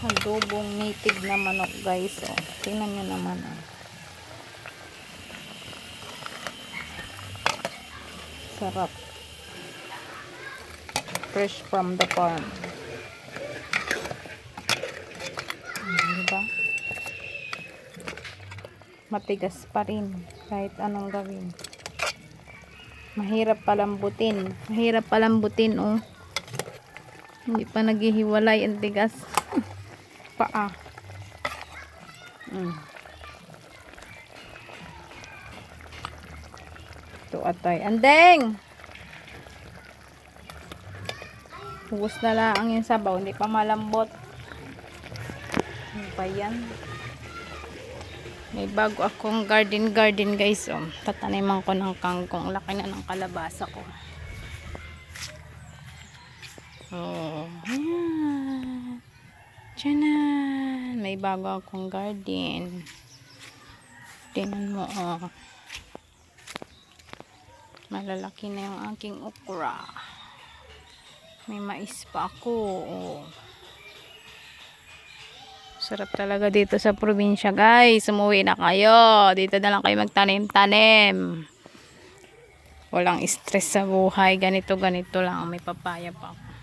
Adobong native na manok, guys. Oh, tingnan nyo naman. Oh. Sarap. Fresh from the farm. Diba? Matigas pa rin kahit anong gawin. Mahirap palambutin. Mahirap palambutin, oh. Hindi pa naghihiwalay ang tigas. Paa. Ito atay. Andeng! Hugas na lang yung sabaw. Hindi pa malambot. Ano pa yan? May bago akong garden guys. Oh. Tataniman ko ng kangkong. Laki na ng kalabasa ko. Oh. Ayan. Tiyanan. May bago akong garden. Tingnan mo, oh. Malalaki na yung aking okra. May mais pa ako, oh. Sarap talaga dito sa probinsya, guys. Umuwi na kayo. Dito na lang kayo magtanim-tanim. Walang stress sa buhay. Ganito lang. May papaya pa ako.